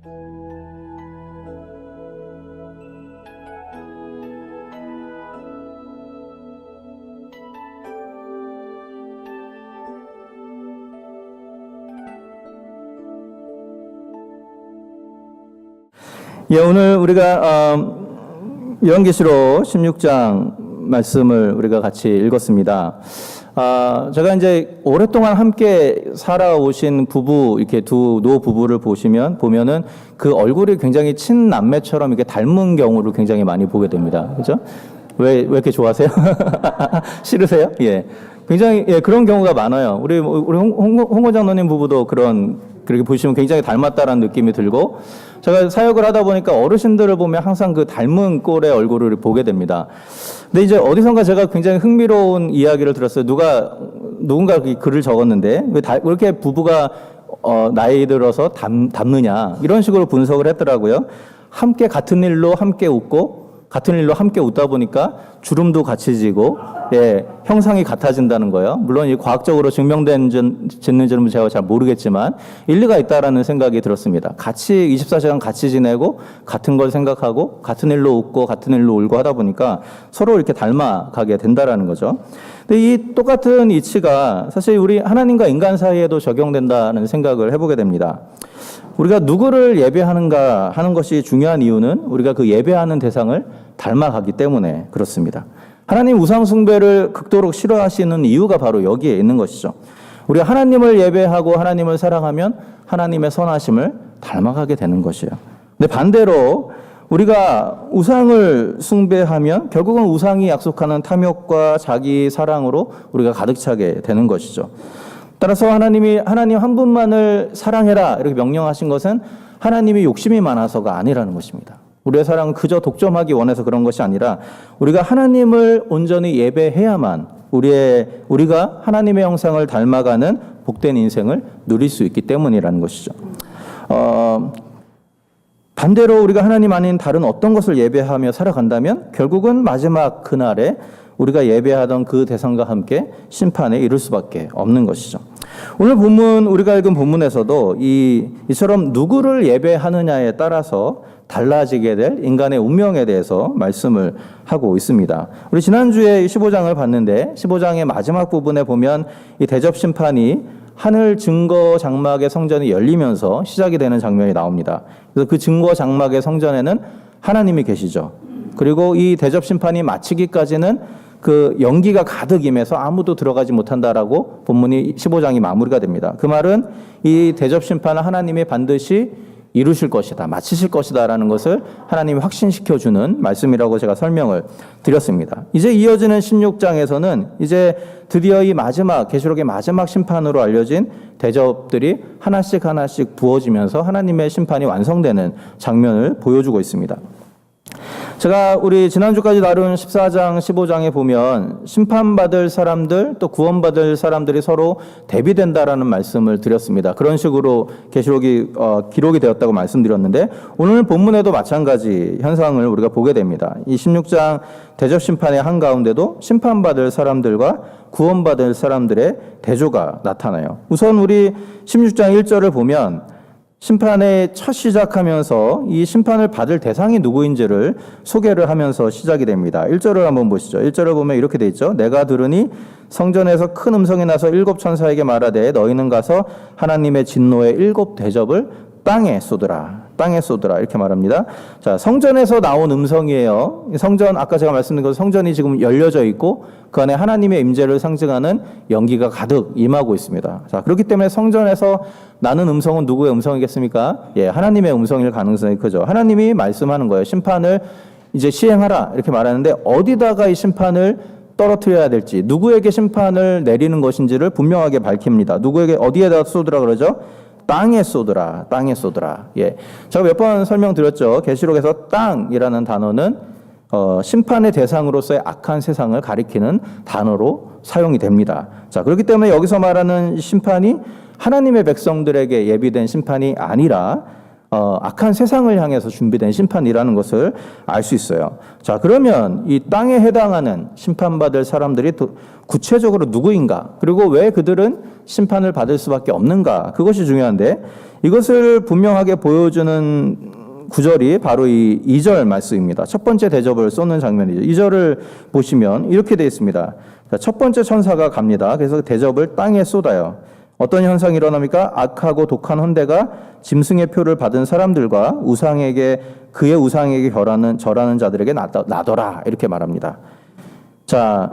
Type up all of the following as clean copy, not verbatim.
예, 오늘 우리가 요한계시록 16장 말씀을 우리가 같이 읽었습니다. 제가 이제 오랫동안 함께 살아오신 부부, 이렇게 두 노 부부를 보면은 그 얼굴이 굉장히 친남매처럼 이렇게 닮은 경우를 굉장히 많이 보게 됩니다. 그죠? 왜 이렇게 좋아하세요? 싫으세요? 예. 굉장히, 예, 그런 경우가 많아요. 우리 홍 장로님 부부도 그렇게 보시면 굉장히 닮았다라는 느낌이 들고, 제가 사역을 하다 보니까 어르신들을 보면 항상 그 닮은 꼴의 얼굴을 보게 됩니다. 근데 이제 어디선가 제가 굉장히 흥미로운 이야기를 들었어요. 누군가 글을 적었는데, 왜 이렇게 부부가, 나이 들어서 닮느냐, 이런 식으로 분석을 했더라고요. 함께 같은 일로 함께 웃고, 같은 일로 함께 웃다 보니까 주름도 같이 지고, 예, 형상이 같아진다는 거예요. 물론 이 과학적으로 증명됐는지는 제가 잘 모르겠지만 일리가 있다라는 생각이 들었습니다. 같이 24시간 같이 지내고 같은 걸 생각하고 같은 일로 웃고 같은 일로 울고 하다 보니까 서로 이렇게 닮아가게 된다라는 거죠. 근데 이 똑같은 이치가 사실 우리 하나님과 인간 사이에도 적용된다는 생각을 해보게 됩니다. 우리가 누구를 예배하는가 하는 것이 중요한 이유는 우리가 그 예배하는 대상을 닮아가기 때문에 그렇습니다. 하나님 우상 숭배를 극도로 싫어하시는 이유가 바로 여기에 있는 것이죠. 우리가 하나님을 예배하고 하나님을 사랑하면 하나님의 선하심을 닮아가게 되는 것이에요. 근데 반대로 우리가 우상을 숭배하면 결국은 우상이 약속하는 탐욕과 자기 사랑으로 우리가 가득 차게 되는 것이죠. 따라서 하나님 한 분만을 사랑해라 이렇게 명령하신 것은 하나님이 욕심이 많아서가 아니라는 것입니다. 우리의 사랑은 그저 독점하기 원해서 그런 것이 아니라 우리가 하나님을 온전히 예배해야만 우리가 하나님의 형상을 닮아가는 복된 인생을 누릴 수 있기 때문이라는 것이죠. 반대로 우리가 하나님 아닌 다른 어떤 것을 예배하며 살아간다면 결국은 마지막 그날에 우리가 예배하던 그 대상과 함께 심판에 이를 수밖에 없는 것이죠. 오늘 우리가 읽은 본문에서도 이처럼 누구를 예배하느냐에 따라서 달라지게 될 인간의 운명에 대해서 말씀을 하고 있습니다. 우리 지난주에 15장을 봤는데 15장의 마지막 부분에 보면 이 대접 심판이 하늘 증거 장막의 성전이 열리면서 시작이 되는 장면이 나옵니다. 그래서 그 증거 장막의 성전에는 하나님이 계시죠. 그리고 이 대접 심판이 마치기까지는 그 연기가 가득 임해서 아무도 들어가지 못한다라고 본문이 15장이 마무리가 됩니다. 그 말은 이 대접 심판을 하나님이 반드시 이루실 것이다, 마치실 것이다라는 것을 하나님이 확신시켜주는 말씀이라고 제가 설명을 드렸습니다. 이제 이어지는 16장에서는 이제 드디어 이 계시록의 마지막 심판으로 알려진 대접들이 하나씩 부어지면서 하나님의 심판이 완성되는 장면을 보여주고 있습니다. 제가 우리 지난주까지 다룬 14장, 15장에 보면 심판받을 사람들 또 구원받을 사람들이 서로 대비된다라는 말씀을 드렸습니다. 그런 식으로 계시록이 기록이 되었다고 말씀드렸는데 오늘 본문에도 마찬가지 현상을 우리가 보게 됩니다. 이 16장 대접 심판의 한가운데도 심판받을 사람들과 구원받을 사람들의 대조가 나타나요. 우선 우리 16장 1절을 보면 심판의 첫 시작하면서 이 심판을 받을 대상이 누구인지를 소개를 하면서 시작이 됩니다. 1절을 한번 보시죠. 1절을 보면 이렇게 돼 있죠. 내가 들으니 성전에서 큰 음성이 나서 7 천사에게 말하되 너희는 가서 하나님의 진노의 7 대접을 땅에 쏟으라. 이렇게 말합니다. 자, 성전에서 나온 음성이에요. 성전, 아까 제가 말씀드린 것처럼 성전이 지금 열려져 있고 그 안에 하나님의 임재를 상징하는 연기가 가득 임하고 있습니다. 자, 그렇기 때문에 성전에서 나는 음성은 누구의 음성이겠습니까? 예, 하나님의 음성일 가능성이 크죠. 하나님이 말씀하는 거예요. 심판을 이제 시행하라 이렇게 말하는데 어디다가 이 심판을 떨어뜨려야 될지, 누구에게 심판을 내리는 것인지를 분명하게 밝힙니다. 누구에게 어디에다 쏟으라 그러죠? 땅에 쏟으라. 예. 제가 몇 번 설명드렸죠. 계시록에서 땅이라는 단어는 심판의 대상으로서의 악한 세상을 가리키는 단어로 사용이 됩니다. 자, 그렇기 때문에 여기서 말하는 심판이 하나님의 백성들에게 예비된 심판이 아니라 악한 세상을 향해서 준비된 심판이라는 것을 알 수 있어요. 자, 그러면 이 땅에 해당하는 심판받을 사람들이 구체적으로 누구인가? 그리고 왜 그들은 심판을 받을 수밖에 없는가? 그것이 중요한데 이것을 분명하게 보여주는 구절이 바로 이 2절 말씀입니다. 첫 번째 대접을 쏟는 장면이죠. 2절을 보시면 이렇게 되어 있습니다. 첫 번째 천사가 갑니다. 그래서 대접을 땅에 쏟아요. 어떤 현상이 일어납니까? 악하고 독한 헌대가 짐승의 표를 받은 사람들과 그의 우상에게 절하는 자들에게 나더라. 이렇게 말합니다. 자,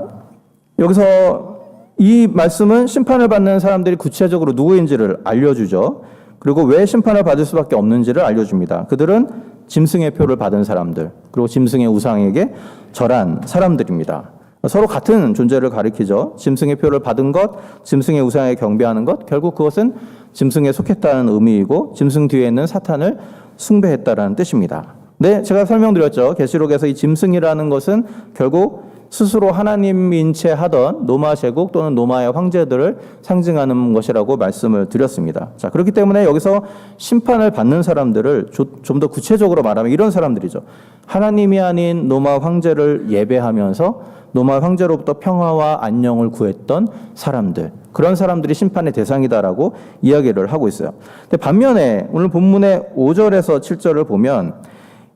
여기서 이 말씀은 심판을 받는 사람들이 구체적으로 누구인지를 알려주죠. 그리고 왜 심판을 받을 수밖에 없는지를 알려줍니다. 그들은 짐승의 표를 받은 사람들, 그리고 짐승의 우상에게 절한 사람들입니다. 서로 같은 존재를 가리키죠. 짐승의 표를 받은 것, 짐승의 우상에 경배하는 것, 결국 그것은 짐승에 속했다는 의미이고 짐승 뒤에 있는 사탄을 숭배했다라는 뜻입니다. 네, 제가 설명드렸죠. 계시록에서 이 짐승이라는 것은 결국 스스로 하나님인 채 하던 로마 제국 또는 로마의 황제들을 상징하는 것이라고 말씀을 드렸습니다. 자, 그렇기 때문에 여기서 심판을 받는 사람들을 좀 더 구체적으로 말하면 이런 사람들이죠. 하나님이 아닌 로마 황제를 예배하면서 로마 황제로부터 평화와 안녕을 구했던 사람들, 그런 사람들이 심판의 대상이다라고 이야기를 하고 있어요. 근데 반면에 오늘 본문의 5절에서 7절을 보면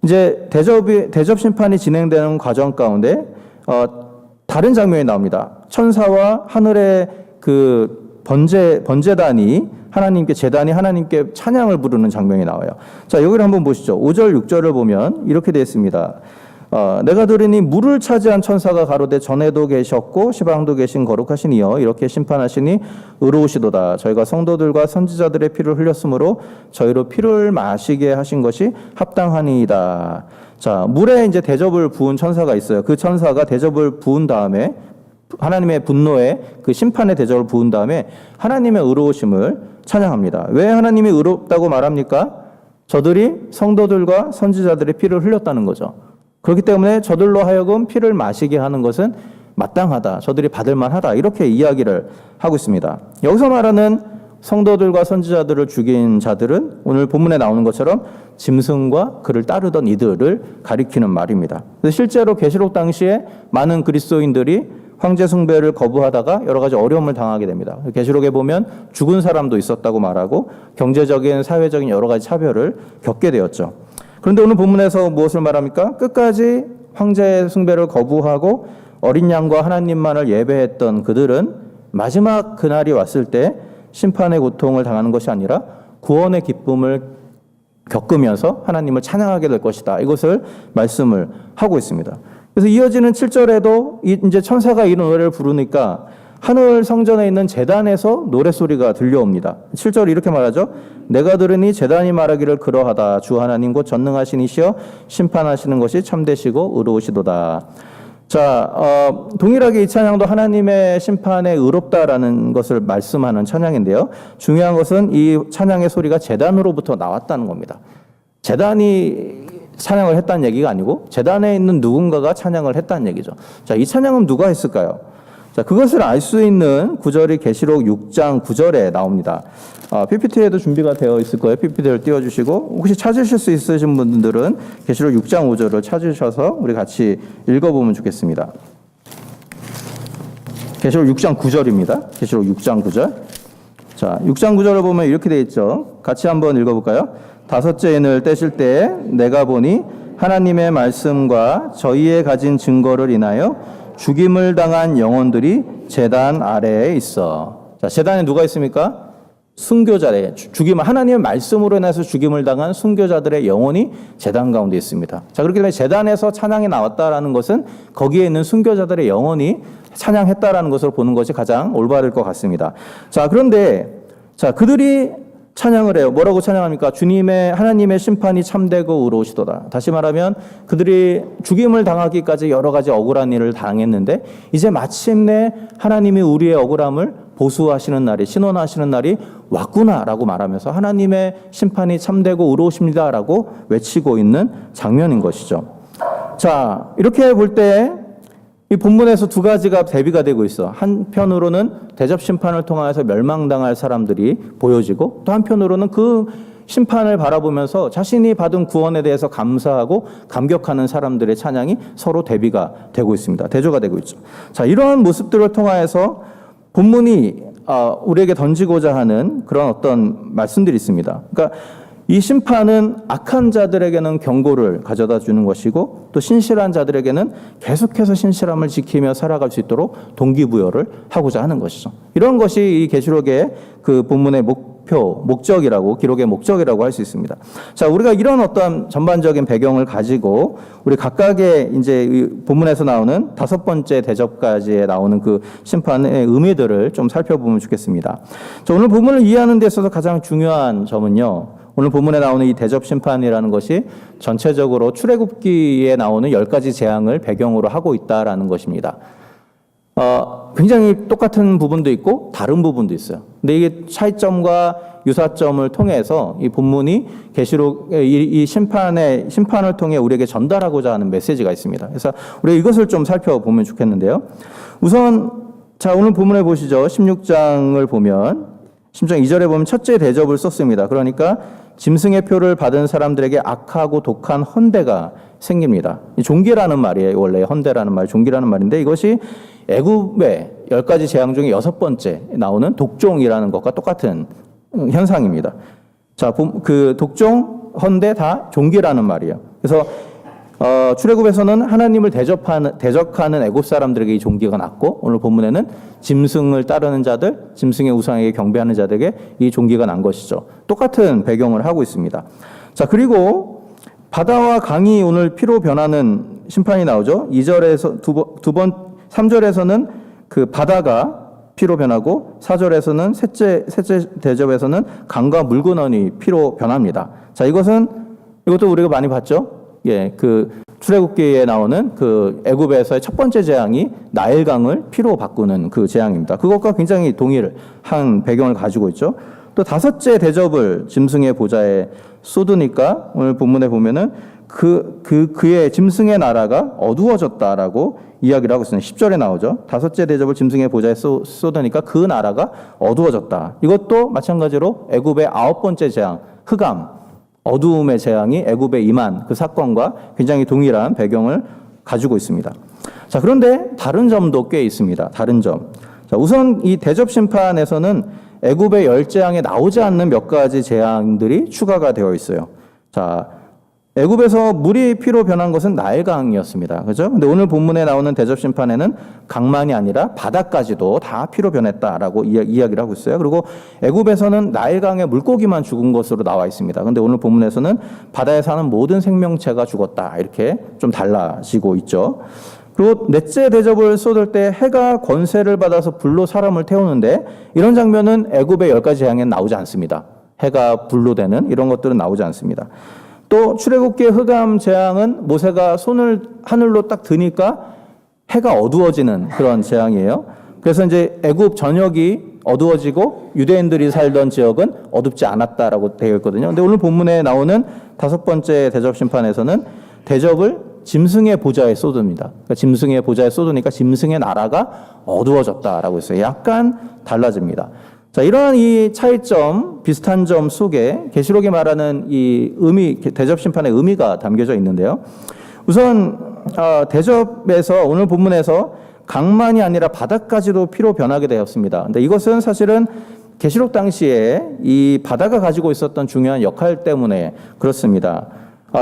이제 대접 심판이 진행되는 과정 가운데 다른 장면이 나옵니다. 천사와 하늘의 그 번제단이 재단이 하나님께 찬양을 부르는 장면이 나와요. 자, 여기를 한번 보시죠. 5절, 6절을 보면 이렇게 되어 있습니다. 내가 들으니 물을 차지한 천사가 가로되 전에도 계셨고 시방도 계신 거룩하신 이여 이렇게 심판하시니 의로우시도다. 저희가 성도들과 선지자들의 피를 흘렸으므로 저희로 피를 마시게 하신 것이 합당하니이다. 자, 물에 이제 대접을 부은 천사가 있어요. 그 천사가 대접을 부은 다음에 하나님의 분노에 그 심판의 대접을 부은 다음에 하나님의 의로우심을 찬양합니다. 왜 하나님이 의롭다고 말합니까? 저들이 성도들과 선지자들의 피를 흘렸다는 거죠. 그렇기 때문에 저들로 하여금 피를 마시게 하는 것은 마땅하다. 저들이 받을 만하다. 이렇게 이야기를 하고 있습니다. 여기서 말하는 성도들과 선지자들을 죽인 자들은 오늘 본문에 나오는 것처럼 짐승과 그를 따르던 이들을 가리키는 말입니다. 실제로 계시록 당시에 많은 그리스도인들이 황제 숭배를 거부하다가 여러 가지 어려움을 당하게 됩니다. 계시록에 보면 죽은 사람도 있었다고 말하고 경제적인, 사회적인 여러 가지 차별을 겪게 되었죠. 그런데 오늘 본문에서 무엇을 말합니까? 끝까지 황제의 숭배를 거부하고 어린 양과 하나님만을 예배했던 그들은 마지막 그날이 왔을 때 심판의 고통을 당하는 것이 아니라 구원의 기쁨을 겪으면서 하나님을 찬양하게 될 것이다. 이것을 말씀을 하고 있습니다. 그래서 이어지는 7절에도 이제 천사가 이 노래를 부르니까 하늘 성전에 있는 제단에서 노랫소리가 들려옵니다. 7절 이렇게 말하죠. 내가 들으니 제단이 말하기를 그러하다. 주 하나님 곧 전능하신 이시여 심판하시는 것이 참되시고 의로우시도다. 자, 동일하게 이 찬양도 하나님의 심판에 의롭다라는 것을 말씀하는 찬양인데요. 중요한 것은 이 찬양의 소리가 제단으로부터 나왔다는 겁니다. 제단이 찬양을 했다는 얘기가 아니고 제단에 있는 누군가가 찬양을 했다는 얘기죠. 자, 이 찬양은 누가 했을까요? 자, 그것을 알 수 있는 구절이 계시록 6장 9절에 나옵니다. PPT에도 준비가 되어 있을 거예요. PPT를 띄워주시고 혹시 찾으실 수 있으신 분들은 계시록 6장 5절을 찾으셔서 우리 같이 읽어보면 좋겠습니다. 계시록 6장 9절입니다. 계시록 6장 9절. 자, 6장 9절을 보면 이렇게 되어 있죠. 같이 한번 읽어볼까요? 다섯째 인을 떼실 때 내가 보니 하나님의 말씀과 저희의 가진 증거를 인하여 죽임을 당한 영혼들이 제단 아래에 있어. 자, 제단에 누가 있습니까? 순교자의 하나님의 말씀으로 인해서 죽임을 당한 순교자들의 영혼이 제단 가운데 있습니다. 자, 그렇기 때문에 제단에서 찬양이 나왔다라는 것은 거기에 있는 순교자들의 영혼이 찬양했다라는 것으로 보는 것이 가장 올바를 것 같습니다. 자, 그런데 그들이 찬양을 해요. 뭐라고 찬양합니까? 하나님의 심판이 참되고 의로우시도다. 다시 말하면 그들이 죽임을 당하기까지 여러 가지 억울한 일을 당했는데 이제 마침내 하나님이 우리의 억울함을 보수하시는 날이, 신원하시는 날이 왔구나라고 말하면서 하나님의 심판이 참되고 의로우십니다라고 외치고 있는 장면인 것이죠. 자, 이렇게 볼 때 이 본문에서 두 가지가 대비가 되고 있어. 한편으로는 대접 심판을 통해서 멸망당할 사람들이 보여지고 또 한편으로는 그 심판을 바라보면서 자신이 받은 구원에 대해서 감사하고 감격하는 사람들의 찬양이 서로 대비가 되고 있습니다. 대조가 되고 있죠. 자, 이러한 모습들을 통하여서 본문이 우리에게 던지고자 하는 그런 어떤 말씀들이 있습니다. 그러니까 이 심판은 악한 자들에게는 경고를 가져다 주는 것이고 또 신실한 자들에게는 계속해서 신실함을 지키며 살아갈 수 있도록 동기부여를 하고자 하는 것이죠. 이런 것이 이 계시록의 그 본문의 목적이라고, 기록의 목적이라고 할 수 있습니다. 자, 우리가 이런 어떤 전반적인 배경을 가지고 우리 각각의 이제 이 본문에서 나오는 5번째 대접까지 나오는 그 심판의 의미들을 좀 살펴보면 좋겠습니다. 자, 오늘 본문을 이해하는 데 있어서 가장 중요한 점은요, 오늘 본문에 나오는 이 대접 심판이라는 것이 전체적으로 출애굽기에 나오는 10가지 재앙을 배경으로 하고 있다라는 것입니다. 굉장히 똑같은 부분도 있고 다른 부분도 있어요. 근데 이게 차이점과 유사점을 통해서 이 본문이 계시록의 이 심판을 통해 우리에게 전달하고자 하는 메시지가 있습니다. 그래서 우리가 이것을 좀 살펴보면 좋겠는데요. 우선 자, 오늘 본문에 보시죠. 16장을 보면 16장 2절에 보면 첫째 대접을 썼습니다. 그러니까 짐승의 표를 받은 사람들에게 악하고 독한 헌대가 생깁니다. 종기라는 말이에요. 원래 헌대라는 말, 종기라는 말인데 이것이 애굽의 10가지 재앙 중에 6번째 나오는 독종이라는 것과 똑같은 현상입니다. 자, 그 독종, 헌대 다 종기라는 말이에요. 그래서 출애굽에서는 하나님을 대적하는 애굽 사람들에게 이 종기가 났고 오늘 본문에는 짐승을 따르는 자들, 짐승의 우상에게 경배하는 자들에게 이 종기가 난 것이죠. 똑같은 배경을 하고 있습니다. 자, 그리고 바다와 강이 오늘 피로 변하는 심판이 나오죠. 2절에서 3절에서는 그 바다가 피로 변하고 4절에서는 셋째 대접에서는 강과 물건원이 피로 변합니다. 자, 이것도 우리가 많이 봤죠. 예, 그 출애굽기에 나오는 그 애굽에서의 첫 번째 재앙이 나일강을 피로 바꾸는 그 재앙입니다. 그것과 굉장히 동일한 배경을 가지고 있죠. 또 5째 대접을 짐승의 보좌에 쏟으니까 오늘 본문에 보면은 그의 짐승의 나라가 어두워졌다라고 이야기를 하고 있습니다. 10절에 나오죠. 5째 대접을 짐승의 보좌에 쏟으니까 그 나라가 어두워졌다. 이것도 마찬가지로 애굽의 9번째 재앙, 흑암, 어두움의 재앙이 애굽에 임한 그 사건과 굉장히 동일한 배경을 가지고 있습니다. 자, 그런데 다른 점도 꽤 있습니다. 다른 점. 자, 우선 이 대접 심판에서는 애굽의 10재앙에 나오지 않는 몇 가지 재앙들이 추가가 되어 있어요. 자, 애굽에서 물이 피로 변한 것은 나일강이었습니다. 그죠? 근데 오늘 본문에 나오는 대접 심판에는 강만이 아니라 바다까지도 다 피로 변했다라고 이야기를 하고 있어요. 그리고 애굽에서는 나일강의 물고기만 죽은 것으로 나와 있습니다. 근데 오늘 본문에서는 바다에 사는 모든 생명체가 죽었다. 이렇게 좀 달라지고 있죠. 그리고 넷째 대접을 쏟을 때 해가 권세를 받아서 불로 사람을 태우는데 이런 장면은 애굽의 10가지 재앙에는 나오지 않습니다. 해가 불로 되는 이런 것들은 나오지 않습니다. 또 출애굽기의 흑암 재앙은 모세가 손을 하늘로 딱 드니까 해가 어두워지는 그런 재앙이에요. 그래서 이제 애굽 전역이 어두워지고 유대인들이 살던 지역은 어둡지 않았다라고 되어 있거든요. 근데 오늘 본문에 나오는 5번째 대접 심판에서는 대접을 짐승의 보좌에 쏟습니다. 그러니까 짐승의 보좌에 쏟으니까 짐승의 나라가 어두워졌다라고 했어요. 약간 달라집니다. 자, 이러한 이 차이점, 비슷한 점 속에 계시록이 말하는 이 의미, 대접 심판의 의미가 담겨져 있는데요. 우선 대접에서 오늘 본문에서 강만이 아니라 바다까지도 피로 변하게 되었습니다. 근데 이것은 사실은 계시록 당시에 이 바다가 가지고 있었던 중요한 역할 때문에 그렇습니다.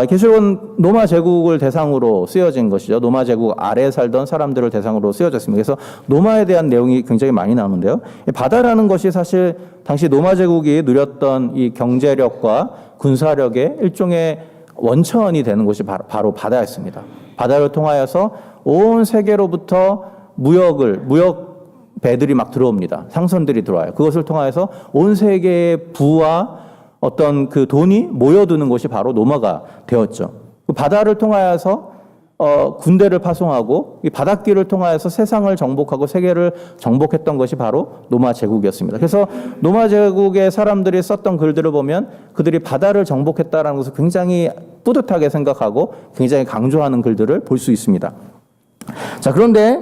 계시록은 로마 제국을 대상으로 쓰여진 것이죠. 로마 제국 아래에 살던 사람들을 대상으로 쓰여졌습니다. 그래서 로마에 대한 내용이 굉장히 많이 나오는데요. 바다라는 것이 사실 당시 로마 제국이 누렸던 이 경제력과 군사력의 일종의 원천이 되는 곳이 바로 바다였습니다. 바다를 통하여서 온 세계로부터 무역 배들이 막 들어옵니다. 상선들이 들어와요. 그것을 통하여서 온 세계의 부와 어떤 그 돈이 모여드는 곳이 바로 로마가 되었죠. 그 바다를 통하여서 군대를 파송하고 이 바닷길을 통하여서 세상을 정복하고 세계를 정복했던 것이 바로 로마 제국이었습니다. 그래서 로마 제국의 사람들이 썼던 글들을 보면 그들이 바다를 정복했다는 것을 굉장히 뿌듯하게 생각하고 굉장히 강조하는 글들을 볼 수 있습니다. 자, 그런데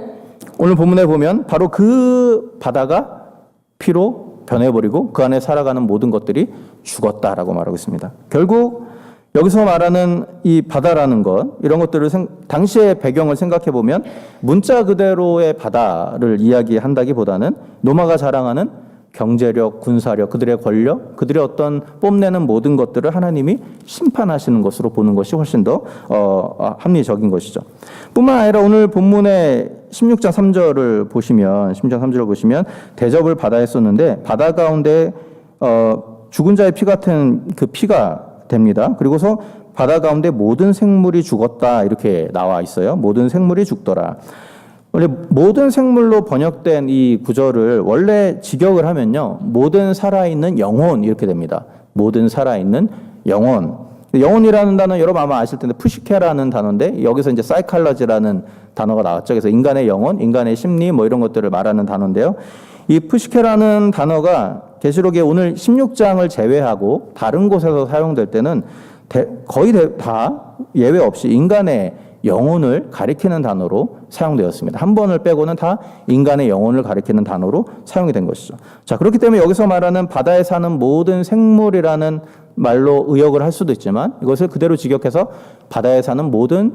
오늘 본문에 보면 바로 그 바다가 피로 변해버리고 그 안에 살아가는 모든 것들이 죽었다라고 말하고 있습니다. 결국 여기서 말하는 이 바다라는 것, 이런 것들을 당시의 배경을 생각해 보면 문자 그대로의 바다를 이야기한다기보다는 로마가 자랑하는 경제력, 군사력, 그들의 권력, 그들의 어떤 뽐내는 모든 것들을 하나님이 심판하시는 것으로 보는 것이 훨씬 더 합리적인 것이죠. 뿐만 아니라 오늘 본문의 16장 3절을 보시면 대접을 받아야 했었는데 바다 가운데 죽은 자의 피 같은 그 피가 됩니다. 그리고서 바다 가운데 모든 생물이 죽었다 이렇게 나와 있어요. 모든 생물이 죽더라. 원래 모든 생물로 번역된 이 구절을 원래 직역을 하면요. 모든 살아있는 영혼 이렇게 됩니다. 모든 살아있는 영혼. 영혼이라는 단어 여러분 아마 아실 텐데 푸시케라는 단어인데 여기서 이제 사이칼러지라는 단어가 나왔죠. 그래서 인간의 영혼, 인간의 심리 뭐 이런 것들을 말하는 단어인데요. 이 푸시케라는 단어가 계시록의 오늘 16장을 제외하고 다른 곳에서 사용될 때는 거의 다 예외 없이 인간의 영혼을 가리키는 단어로 사용되었습니다. 한 번을 빼고는 다 인간의 영혼을 가리키는 단어로 사용이 된 것이죠. 자, 그렇기 때문에 여기서 말하는 바다에 사는 모든 생물이라는 말로 의역을 할 수도 있지만 이것을 그대로 직역해서 바다에 사는 모든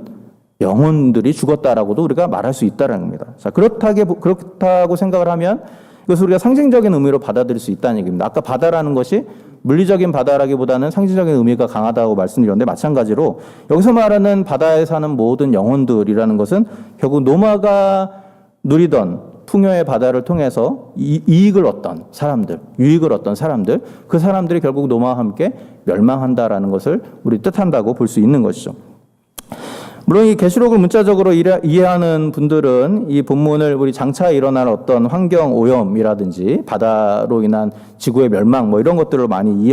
영혼들이 죽었다라고도 우리가 말할 수 있다는 겁니다. 자, 그렇다고 생각을 하면 이것을 우리가 상징적인 의미로 받아들일 수 있다는 얘기입니다. 아까 바다라는 것이 물리적인 바다라기보다는 상징적인 의미가 강하다고 말씀드렸는데 마찬가지로 여기서 말하는 바다에 사는 모든 영혼들이라는 것은 결국 노마가 누리던 풍요의 바다를 통해서 이익을 얻던 사람들, 유익을 얻던 사람들, 그 사람들이 결국 노마와 함께 멸망한다라는 것을 우리 뜻한다고 볼 수 있는 것이죠. 물론 이 계시록을 문자적으로 이해하는 분들은 이 본문을 우리 장차 일어날 어떤 환경 오염이라든지 바다로 인한 지구의 멸망 뭐 이런 것들을 많이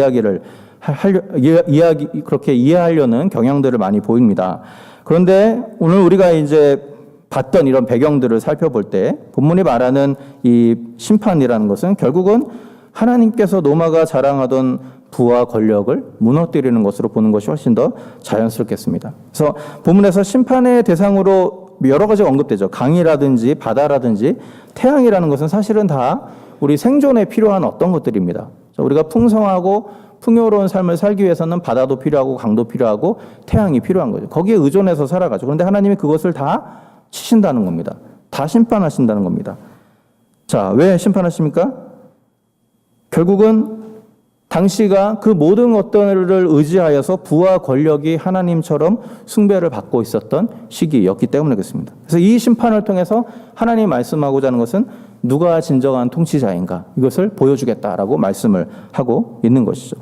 그렇게 이해하려는 경향들을 많이 보입니다. 그런데 오늘 우리가 이제 봤던 이런 배경들을 살펴볼 때 본문이 말하는 이 심판이라는 것은 결국은 하나님께서 노마가 자랑하던 부와 권력을 무너뜨리는 것으로 보는 것이 훨씬 더 자연스럽겠습니다. 그래서 본문에서 심판의 대상으로 여러 가지가 언급되죠. 강이라든지 바다라든지 태양이라는 것은 사실은 다 우리 생존에 필요한 어떤 것들입니다. 우리가 풍성하고 풍요로운 삶을 살기 위해서는 바다도 필요하고 강도 필요하고 태양이 필요한 거죠. 거기에 의존해서 살아가죠. 그런데 하나님이 그것을 다 치신다는 겁니다. 다 심판하신다는 겁니다. 자, 왜 심판하십니까? 결국은 당시가 그 모든 것들을 의지하여서 부와 권력이 하나님처럼 숭배를 받고 있었던 시기였기 때문에 그렇습니다. 그래서 이 심판을 통해서 하나님이 말씀하고자 하는 것은 누가 진정한 통치자인가 이것을 보여주겠다라고 말씀을 하고 있는 것이죠.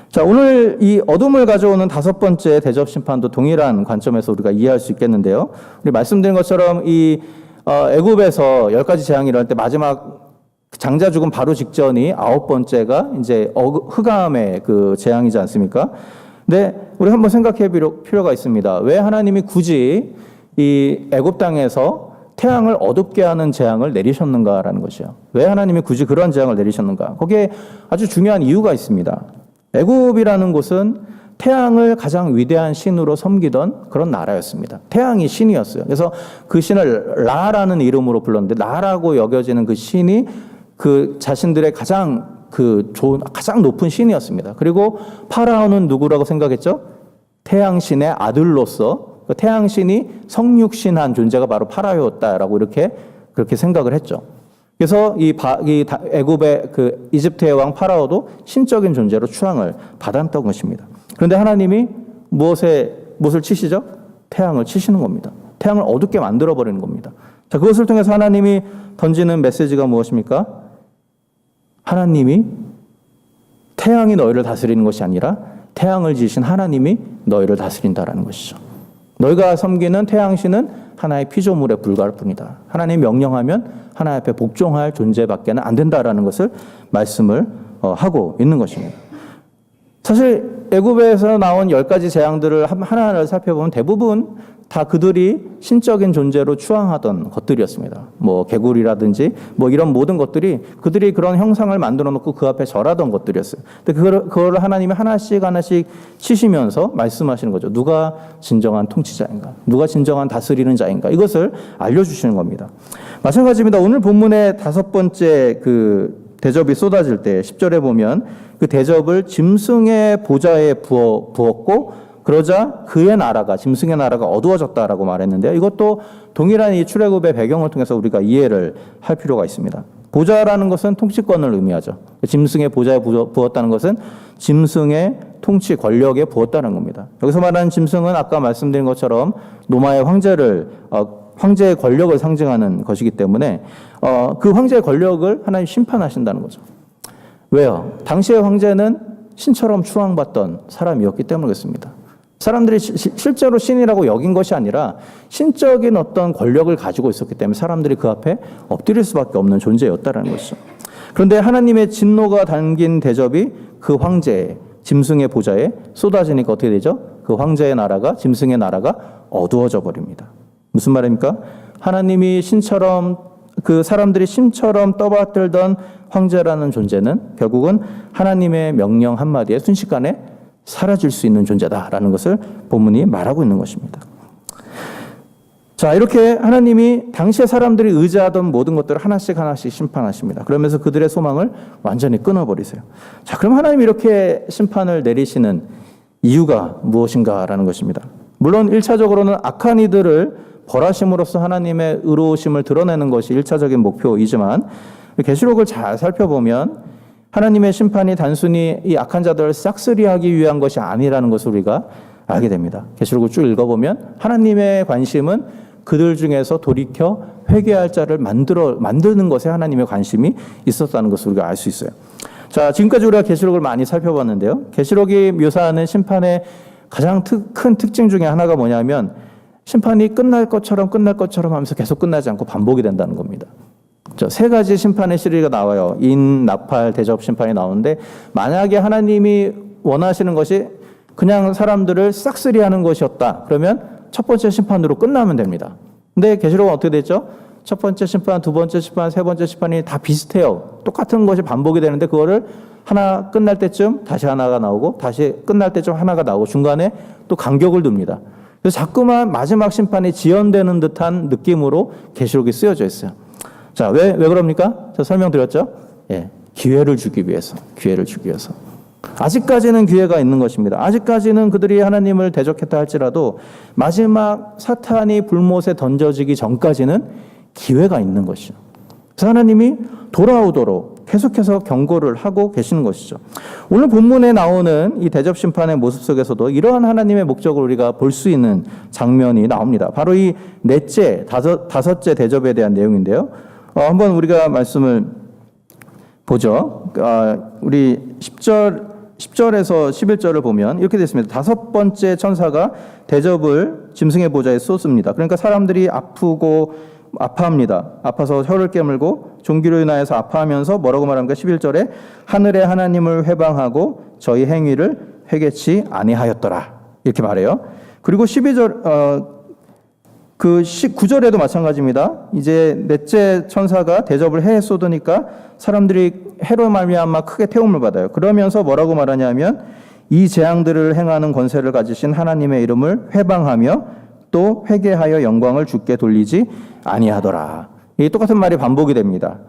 자, 오늘 이 어둠을 가져오는 다섯 번째 대접 심판도 동일한 관점에서 우리가 이해할 수 있겠는데요. 우리 말씀드린 것처럼 이 애굽에서 10가지 재앙이 일어날 때 마지막 장자 죽음 바로 직전이 9번째가 이제 흑암의 그 재앙이지 않습니까? 근데 우리 한번 생각해 볼 필요가 있습니다. 왜 하나님이 굳이 이 애굽 땅에서 태양을 어둡게 하는 재앙을 내리셨는가라는 것이요. 왜 하나님이 굳이 그런 재앙을 내리셨는가? 거기에 아주 중요한 이유가 있습니다. 애굽이라는 곳은 태양을 가장 위대한 신으로 섬기던 그런 나라였습니다. 태양이 신이었어요. 그래서 그 신을 라라는 이름으로 불렀는데 라라고 여겨지는 그 신이 그 자신들의 가장 가장 높은 신이었습니다. 그리고 파라오는 누구라고 생각했죠? 태양신의 아들로서 그 태양신이 성육신한 존재가 바로 파라오였다라고 그렇게 생각을 했죠. 그래서 이 애굽의 그 이집트의 왕 파라오도 신적인 존재로 추앙을 받았던 것입니다. 그런데 하나님이 무엇을 치시죠? 태양을 치시는 겁니다. 태양을 어둡게 만들어 버리는 겁니다. 자, 그것을 통해서 하나님이 던지는 메시지가 무엇입니까? 하나님이 태양이 너희를 다스리는 것이 아니라 태양을 지으신 하나님이 너희를 다스린다라는 것이죠. 너희가 섬기는 태양신은 하나의 피조물에 불과할 뿐이다. 하나님이 명령하면 하나님 앞에 복종할 존재밖에는 안 된다라는 것을 말씀을 하고 있는 것입니다. 사실 애굽에서 나온 10가지 재앙들을 하나하나 살펴보면 대부분 다 그들이 신적인 존재로 추앙하던 것들이었습니다. 뭐 개구리라든지 뭐 이런 모든 것들이 그들이 그런 형상을 만들어 놓고 그 앞에 절하던 것들이었어요. 근데 그걸 하나님이 하나씩 치시면서 말씀하시는 거죠. 누가 진정한 통치자인가? 누가 진정한 다스리는 자인가? 이것을 알려주시는 겁니다. 마찬가지입니다. 오늘 본문의 5번째 그 대접이 쏟아질 때 10절에 보면 그 대접을 짐승의 보좌에 부었고 그러자 그의 나라가 짐승의 나라가 어두워졌다라고 말했는데요. 이것도 동일한 이 출애굽의 배경을 통해서 우리가 이해를 할 필요가 있습니다. 보좌라는 것은 통치권을 의미하죠. 짐승의 보좌에 부었다는 것은 짐승의 통치 권력에 부었다는 겁니다. 여기서 말하는 짐승은 아까 말씀드린 것처럼 로마의 황제의 권력을 상징하는 것이기 때문에 그 황제의 권력을 하나님 심판하신다는 거죠. 왜요? 당시의 황제는 신처럼 추앙받던 사람이었기 때문에 그렇습니다. 사람들이 실제로 신이라고 여긴 것이 아니라 신적인 어떤 권력을 가지고 있었기 때문에 사람들이 그 앞에 엎드릴 수밖에 없는 존재였다는 것이죠. 그런데 하나님의 진노가 담긴 대접이 그 황제의 짐승의 보좌에 쏟아지니까 어떻게 되죠? 그 황제의 나라가 짐승의 나라가 어두워져 버립니다. 무슨 말입니까? 하나님이 신처럼 그 사람들이 신처럼 떠받들던 황제라는 존재는 결국은 하나님의 명령 한마디에 순식간에 사라질 수 있는 존재다라는 것을 본문이 말하고 있는 것입니다. 자, 이렇게 하나님이 당시에 사람들이 의지하던 모든 것들을 하나씩 심판하십니다. 그러면서 그들의 소망을 완전히 끊어버리세요. 자, 그럼 하나님이 이렇게 심판을 내리시는 이유가 무엇인가라는 것입니다. 물론 1차적으로는 악한 이들을 벌하심으로써 하나님의 의로우심을 드러내는 것이 1차적인 목표이지만 계시록을 잘 살펴보면 하나님의 심판이 단순히 이 악한 자들을 싹쓸이하기 위한 것이 아니라는 것을 우리가 알게 됩니다. 계시록을 쭉 읽어보면 하나님의 관심은 그들 중에서 돌이켜 회개할 자를 만드는 것에 하나님의 관심이 있었다는 것을 우리가 알 수 있어요. 자, 지금까지 우리가 계시록을 많이 살펴봤는데요. 계시록이 묘사하는 심판의 가장 큰 특징 중에 하나가 뭐냐면 심판이 끝날 것처럼 하면서 계속 끝나지 않고 반복이 된다는 겁니다. 세 가지 심판의 시리즈가 나와요. 인, 나팔, 대접 심판이 나오는데 만약에 하나님이 원하시는 것이 그냥 사람들을 싹쓸이하는 것이었다. 그러면 첫 번째 심판으로 끝나면 됩니다. 근데 계시록은 어떻게 됐죠? 첫 번째 심판, 두 번째 심판, 세 번째 심판이 다 비슷해요. 똑같은 것이 반복이 되는데 그거를 하나 끝날 때쯤 다시 하나가 나오고 다시 끝날 때쯤 하나가 나오고 중간에 또 간격을 둡니다. 그래서 자꾸만 마지막 심판이 지연되는 듯한 느낌으로 계시록이 쓰여져 있어요. 자, 왜 그럽니까? 저 설명드렸죠? 예, 기회를 주기 위해서. 아직까지는 기회가 있는 것입니다. 아직까지는 그들이 하나님을 대적했다 할지라도 마지막 사탄이 불못에 던져지기 전까지는 기회가 있는 것이죠. 그래서 하나님이 돌아오도록 계속해서 경고를 하고 계시는 것이죠. 오늘 본문에 나오는 이 대접 심판의 모습 속에서도 이러한 하나님의 목적을 우리가 볼 수 있는 장면이 나옵니다. 바로 이 넷째, 다섯째 대접에 대한 내용인데요. 한번 우리가 말씀을 보죠. 우리 10절에서 11절을 보면 이렇게 됐습니다. 다섯 번째 천사가 대접을 짐승의 보좌에 쏟습니다. 그러니까 사람들이 아파합니다. 아파서 혀를 깨물고 종기로 인하여서 아파하면서 뭐라고 말합니까? 11절에 하늘의 하나님을 회방하고 저희 행위를 회개치 아니하였더라. 이렇게 말해요. 그리고 12절, 그 19절에도 마찬가지입니다. 이제 넷째 천사가 대접을 해에 쏟으니까 사람들이 해로 말미암아 크게 태움을 받아요. 그러면서 뭐라고 말하냐면 이 재앙들을 행하는 권세를 가지신 하나님의 이름을 회방하며 또 회개하여 영광을 주께 돌리지 아니하더라. 이 똑같은 말이 반복이 됩니다.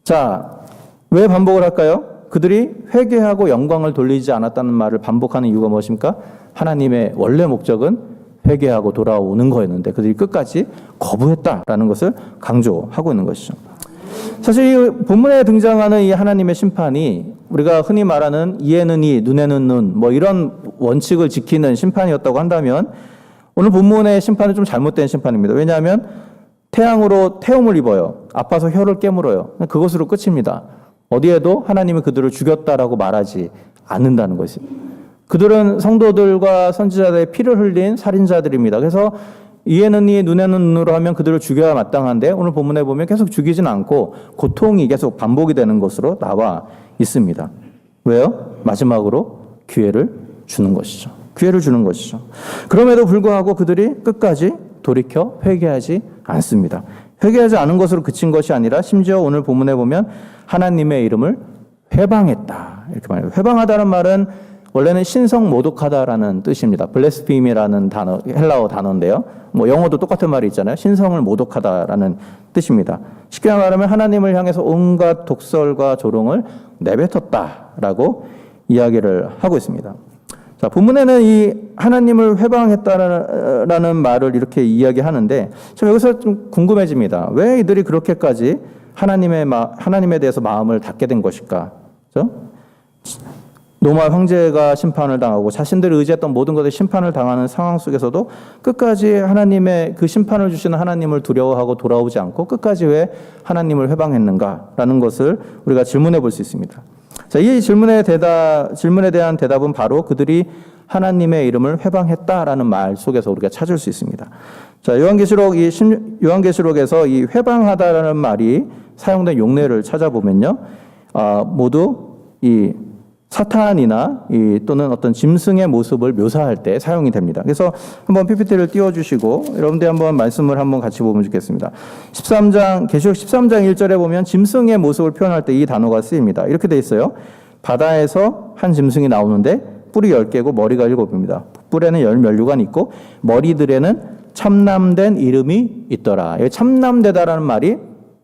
자, 왜 반복을 할까요? 그들이 회개하고 영광을 돌리지 않았다는 말을 반복하는 이유가 무엇입니까? 하나님의 원래 목적은 회개하고 돌아오는 거였는데 그들이 끝까지 거부했다라는 것을 강조하고 있는 것이죠. 사실 이 본문에 등장하는 이 하나님의 심판이 우리가 흔히 말하는 이에는 이, 눈에는 눈, 뭐 이런 원칙을 지키는 심판이었다고 한다면 오늘 본문의 심판은 좀 잘못된 심판입니다. 왜냐하면 태양으로 태움을 입어요. 아파서 혀를 깨물어요. 그것으로 끝입니다. 어디에도 하나님이 그들을 죽였다라고 말하지 않는다는 것이죠. 그들은 성도들과 선지자들의 피를 흘린 살인자들입니다. 그래서 이에는 이, 눈에는 눈으로 하면 그들을 죽여야 마땅한데 오늘 본문에 보면 계속 죽이진 않고 고통이 계속 반복이 되는 것으로 나와 있습니다. 왜요? 마지막으로 기회를 주는 것이죠. 그럼에도 불구하고 그들이 끝까지 돌이켜 회개하지 않습니다. 회개하지 않은 것으로 그친 것이 아니라 심지어 오늘 본문에 보면 하나님의 이름을 회방했다. 이렇게 말해요. 회방하다는 말은 원래는 신성모독하다라는 뜻입니다. 블레스피미라는 단어, 헬라어 단어인데요. 뭐 영어도 똑같은 말이 있잖아요. 신성을 모독하다라는 뜻입니다. 쉽게 말하면 하나님을 향해서 온갖 독설과 조롱을 내뱉었다라고 이야기를 하고 있습니다. 자, 본문에는 이 하나님을 회방했다라는 말을 이렇게 이야기하는데 참 여기서 좀 궁금해집니다. 왜 이들이 그렇게까지 하나님에 대해서 마음을 닫게 된 것일까? 그렇죠? 노마 황제가 심판을 당하고 자신들이 의지했던 모든 것에 심판을 당하는 상황 속에서도 끝까지 하나님의 그 심판을 주시는 하나님을 두려워하고 돌아오지 않고 끝까지 왜 하나님을 회방했는가라는 것을 우리가 질문해 볼 수 있습니다. 자, 이 질문에 대한 대답은 바로 그들이 하나님의 이름을 회방했다라는 말 속에서 우리가 찾을 수 있습니다. 자, 요한계시록에서 이 회방하다라는 말이 사용된 용례를 찾아보면요, 모두 이 사탄이나 또는 어떤 짐승의 모습을 묘사할 때 사용이 됩니다. 그래서 한번 PPT를 띄워주시고 여러분들 한번 말씀을 한번 같이 보면 좋겠습니다. 계시록 13장 1절에 보면 짐승의 모습을 표현할 때 이 단어가 쓰입니다. 이렇게 돼 있어요. 바다에서 한 짐승이 나오는데 뿔이 10개고 머리가 7입니다. 뿔에는 10면류관이 있고 머리들에는 참남된 이름이 있더라. 여기 참남되다라는 말이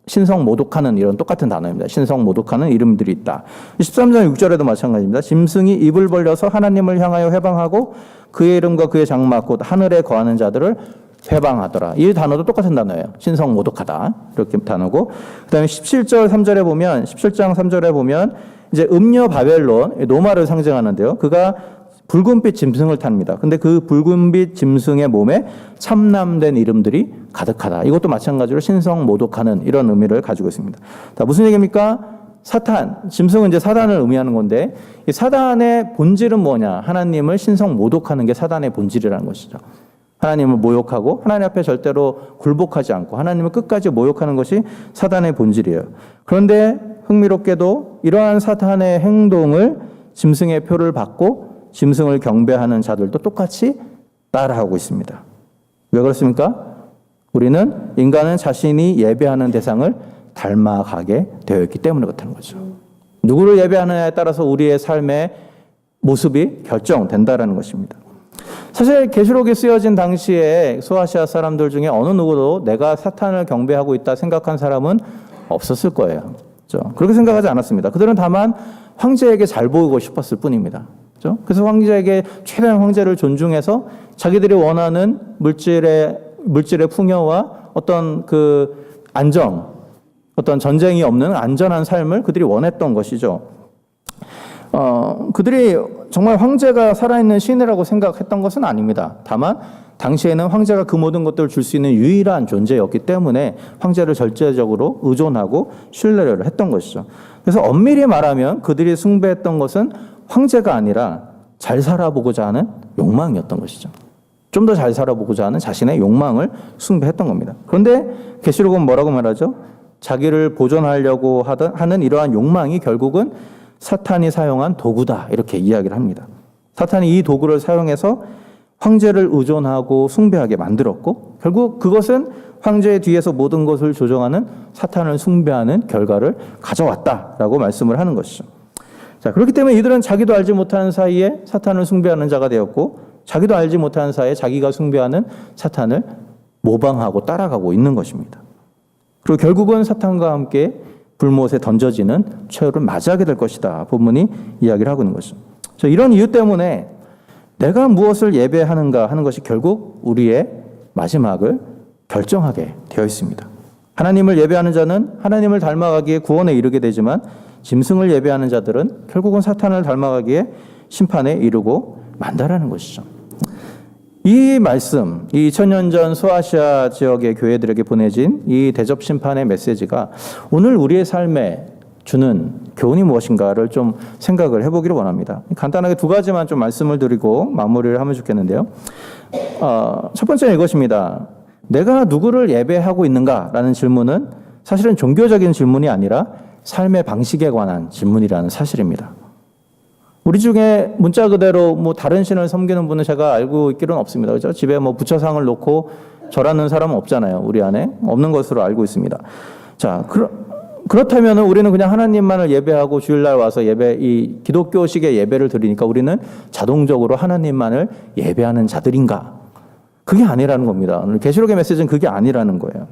신성모독하는 이런 똑같은 단어입니다. 신성모독하는 이름들이 있다. 13장 6절에도 마찬가지입니다. 짐승이 입을 벌려서 하나님을 향하여 회방하고 그의 이름과 그의 장막 곧 하늘에 거하는 자들을 회방하더라. 이 단어도 똑같은 단어예요. 신성모독하다. 이렇게 단어고. 그다음에 17장 3절에 보면 이제 음녀 바벨론, 노마를 상징하는데요. 그가 붉은빛 짐승을 탑니다. 근데 그 붉은빛 짐승의 몸에 참남된 이름들이 가득하다. 이것도 마찬가지로 신성모독하는 이런 의미를 가지고 있습니다. 자, 무슨 얘기입니까? 사탄, 짐승은 이제 사단을 의미하는 건데 이 사단의 본질은 뭐냐? 하나님을 신성모독하는 게 사단의 본질이라는 것이죠. 하나님을 모욕하고 하나님 앞에 절대로 굴복하지 않고 하나님을 끝까지 모욕하는 것이 사단의 본질이에요. 그런데 흥미롭게도 이러한 사탄의 행동을 짐승의 표를 받고 짐승을 경배하는 자들도 똑같이 따라하고 있습니다. 왜 그렇습니까? 인간은 자신이 예배하는 대상을 닮아가게 되어 있기 때문에 그렇다는 거죠. 누구를 예배하느냐에 따라서 우리의 삶의 모습이 결정된다는 것입니다. 사실 계시록이 쓰여진 당시에 소아시아 사람들 중에 어느 누구도 내가 사탄을 경배하고 있다 생각한 사람은 없었을 거예요. 그렇죠? 그렇게 생각하지 않았습니다. 그들은 다만 황제에게 잘 보이고 싶었을 뿐입니다. 그렇죠? 그래서 황제에게 최대한 황제를 존중해서 자기들이 원하는 물질의 풍요와 어떤 그 안정, 어떤 전쟁이 없는 안전한 삶을 그들이 원했던 것이죠. 그들이 정말 황제가 살아있는 신이라고 생각했던 것은 아닙니다. 다만 당시에는 황제가 그 모든 것들을 줄 수 있는 유일한 존재였기 때문에 황제를 절제적으로 의존하고 신뢰를 했던 것이죠. 그래서 엄밀히 말하면 그들이 숭배했던 것은 황제가 아니라 잘 살아보고자 하는 욕망이었던 것이죠. 좀 더 잘 살아보고자 하는 자신의 욕망을 숭배했던 겁니다. 그런데 계시록은 뭐라고 말하죠? 자기를 보존하려고 하는 이러한 욕망이 결국은 사탄이 사용한 도구다 이렇게 이야기를 합니다. 사탄이 이 도구를 사용해서 황제를 의존하고 숭배하게 만들었고 결국 그것은 황제의 뒤에서 모든 것을 조정하는 사탄을 숭배하는 결과를 가져왔다라고 말씀을 하는 것이죠. 자, 그렇기 때문에 이들은 자기도 알지 못하는 사이에 사탄을 숭배하는 자가 되었고 자기도 알지 못하는 사이에 자기가 숭배하는 사탄을 모방하고 따라가고 있는 것입니다. 그리고 결국은 사탄과 함께 불못에 던져지는 최후를 맞이하게 될 것이다. 본문이 이야기를 하고 있는 것이죠. 이런 이유 때문에 내가 무엇을 예배하는가 하는 것이 결국 우리의 마지막을 결정하게 되어 있습니다. 하나님을 예배하는 자는 하나님을 닮아가기에 구원에 이르게 되지만 짐승을 예배하는 자들은 결국은 사탄을 닮아가기에 심판에 이르고 만다라는 것이죠. 이 말씀, 이 2000년 전 소아시아 지역의 교회들에게 보내진 이 대접 심판의 메시지가 오늘 우리의 삶에 주는 교훈이 무엇인가를 좀 생각을 해보기를 원합니다. 간단하게 두 가지만 좀 말씀을 드리고 마무리를 하면 좋겠는데요. 첫 번째는 이것입니다. 내가 누구를 예배하고 있는가라는 질문은 사실은 종교적인 질문이 아니라 삶의 방식에 관한 질문이라는 사실입니다. 우리 중에 문자 그대로 다른 신을 섬기는 분은 제가 알고 있기로는 없습니다. 그렇죠? 집에 부처상을 놓고 절하는 사람은 없잖아요. 우리 안에 없는 것으로 알고 있습니다. 자, 그렇다면 우리는 그냥 하나님만을 예배하고 주일날 와서 이 기독교식의 예배를 드리니까 우리는 자동적으로 하나님만을 예배하는 자들인가? 그게 아니라는 겁니다. 오늘 계시록의 메시지는 그게 아니라는 거예요.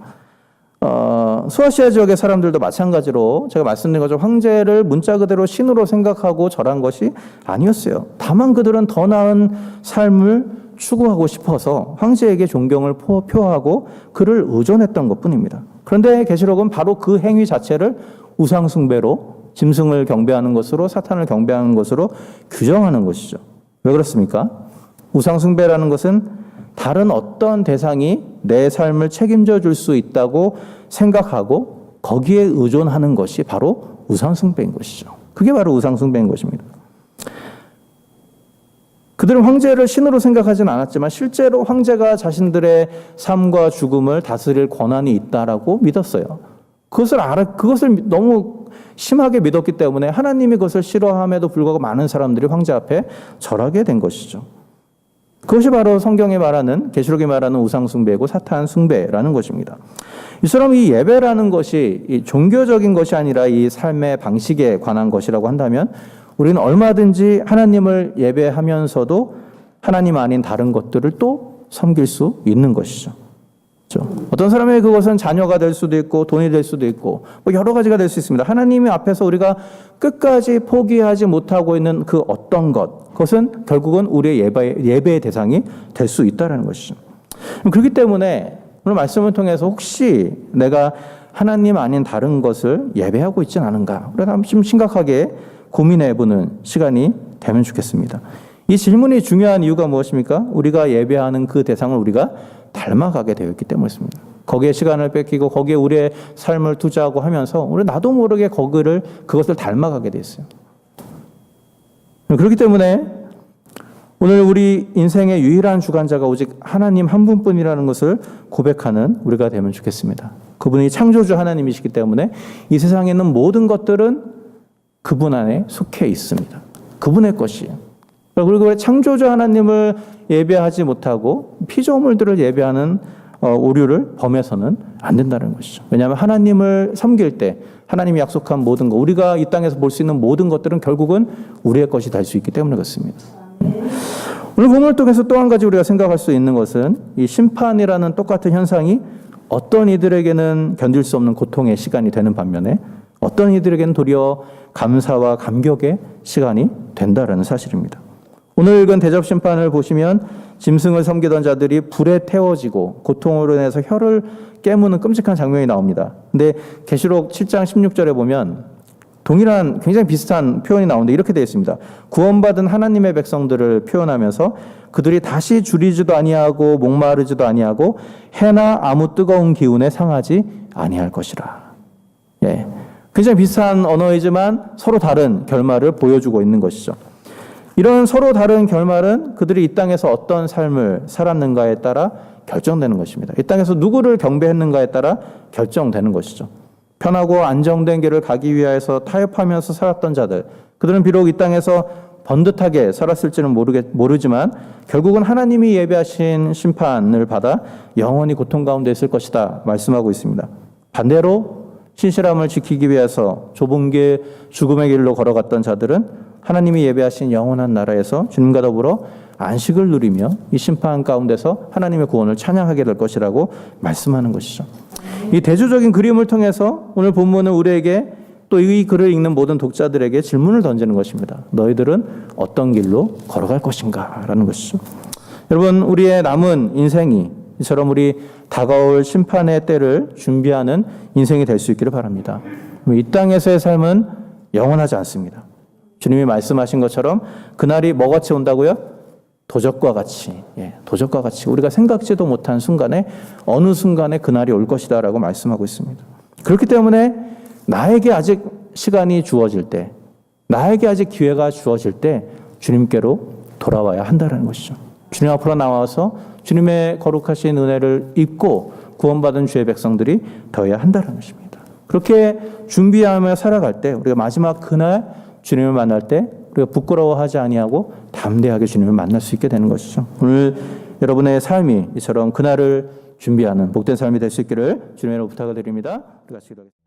소아시아 지역의 사람들도 마찬가지로 제가 말씀드린 것처럼 황제를 문자 그대로 신으로 생각하고 절한 것이 아니었어요. 다만 그들은 더 나은 삶을 추구하고 싶어서 황제에게 존경을 표하고 그를 의존했던 것뿐입니다. 그런데 계시록은 바로 그 행위 자체를 우상숭배로, 짐승을 경배하는 것으로, 사탄을 경배하는 것으로 규정하는 것이죠. 왜 그렇습니까? 우상숭배라는 것은 다른 어떤 대상이 내 삶을 책임져 줄 수 있다고 생각하고 거기에 의존하는 것이 바로 우상숭배인 것이죠. 그게 바로 우상숭배인 것입니다. 그들은 황제를 신으로 생각하진 않았지만 실제로 황제가 자신들의 삶과 죽음을 다스릴 권한이 있다라고 믿었어요. 그것을 너무 심하게 믿었기 때문에 하나님이 그것을 싫어함에도 불구하고 많은 사람들이 황제 앞에 절하게 된 것이죠. 그것이 바로 성경이 말하는, 계시록이 말하는 우상숭배고 사탄 숭배라는 것입니다. 이처럼 이 예배라는 것이 이 종교적인 것이 아니라 이 삶의 방식에 관한 것이라고 한다면 우리는 얼마든지 하나님을 예배하면서도 하나님 아닌 다른 것들을 또 섬길 수 있는 것이죠. 그렇죠? 어떤 사람에게 그것은 자녀가 될 수도 있고 돈이 될 수도 있고 뭐 여러 가지가 될 수 있습니다. 하나님 앞에서 우리가 끝까지 포기하지 못하고 있는 그 어떤 것, 그것은 결국은 우리의 예배의 대상이 될 수 있다는 것이죠. 그렇기 때문에 오늘 말씀을 통해서 혹시 내가 하나님 아닌 다른 것을 예배하고 있지는 않은가? 우리가 좀 심각하게 고민해보는 시간이 되면 좋겠습니다. 이 질문이 중요한 이유가 무엇입니까? 우리가 예배하는 그 대상을 우리가 닮아가게 되어 있기 때문입니다. 거기에 시간을 뺏기고 거기에 우리의 삶을 투자하고 하면서 우리 나도 모르게 그것을 닮아가게 돼 있어요. 그렇기 때문에 오늘 우리 인생의 유일한 주관자가 오직 하나님 한 분뿐이라는 것을 고백하는 우리가 되면 좋겠습니다. 그분이 창조주 하나님이시기 때문에 이 세상에 있는 모든 것들은 그분 안에 속해 있습니다. 그분의 것이에요. 그리고 창조주 하나님을 예배하지 못하고 피조물들을 예배하는 오류를 범해서는 안 된다는 것이죠. 왜냐하면 하나님을 섬길 때 하나님이 약속한 모든 것, 우리가 이 땅에서 볼 수 있는 모든 것들은 결국은 우리의 것이 될 수 있기 때문에 그렇습니다. 오늘 본문을 통해서 또 한 가지 우리가 생각할 수 있는 것은 이 심판이라는 똑같은 현상이 어떤 이들에게는 견딜 수 없는 고통의 시간이 되는 반면에 어떤 이들에게는 도리어 감사와 감격의 시간이 된다라는 사실입니다. 오늘 읽은 대접심판을 보시면 짐승을 섬기던 자들이 불에 태워지고 고통으로 인해서 혀를 깨무는 끔찍한 장면이 나옵니다. 근데 계시록 7장 16절에 보면 동일한 굉장히 비슷한 표현이 나오는데 이렇게 되어 있습니다. 구원받은 하나님의 백성들을 표현하면서 그들이 다시 줄이지도 아니하고 목마르지도 아니하고 해나 아무 뜨거운 기운에 상하지 아니할 것이라. 예, 굉장히 비슷한 언어이지만 서로 다른 결말을 보여주고 있는 것이죠. 이런 서로 다른 결말은 그들이 이 땅에서 어떤 삶을 살았는가에 따라 결정되는 것입니다. 이 땅에서 누구를 경배했는가에 따라 결정되는 것이죠. 편하고 안정된 길을 가기 위해서 타협하면서 살았던 자들, 그들은 비록 이 땅에서 번듯하게 살았을지는 모르지만 결국은 하나님이 예비하신 심판을 받아 영원히 고통 가운데 있을 것이다 말씀하고 있습니다. 반대로 신실함을 지키기 위해서 좁은 길, 죽음의 길로 걸어갔던 자들은 하나님이 예배하신 영원한 나라에서 주님과 더불어 안식을 누리며 이 심판 가운데서 하나님의 구원을 찬양하게 될 것이라고 말씀하는 것이죠. 이 대조적인 그림을 통해서 오늘 본문은 우리에게 또 이 글을 읽는 모든 독자들에게 질문을 던지는 것입니다. 너희들은 어떤 길로 걸어갈 것인가? 라는 것이죠. 여러분, 우리의 남은 인생이 이처럼 우리 다가올 심판의 때를 준비하는 인생이 될 수 있기를 바랍니다. 이 땅에서의 삶은 영원하지 않습니다. 주님이 말씀하신 것처럼 그날이 뭐같이 온다고요? 도적과 같이, 도적과 같이 우리가 생각지도 못한 순간에 어느 순간에 그날이 올 것이다라고 말씀하고 있습니다. 그렇기 때문에 나에게 아직 시간이 주어질 때, 나에게 아직 기회가 주어질 때 주님께로 돌아와야 한다는 것이죠. 주님 앞으로 나와서 주님의 거룩하신 은혜를 입고 구원받은 주의 백성들이 되어야 한다는 것입니다. 그렇게 준비하며 살아갈 때 우리가 마지막 그날 주님을 만날 때 우리가 부끄러워하지 아니하고 담대하게 주님을 만날 수 있게 되는 것이죠. 오늘 여러분의 삶이 이처럼 그날을 준비하는 복된 삶이 될 수 있기를 주님으로 부탁을 드립니다. 우리 같이 기도하겠습니다.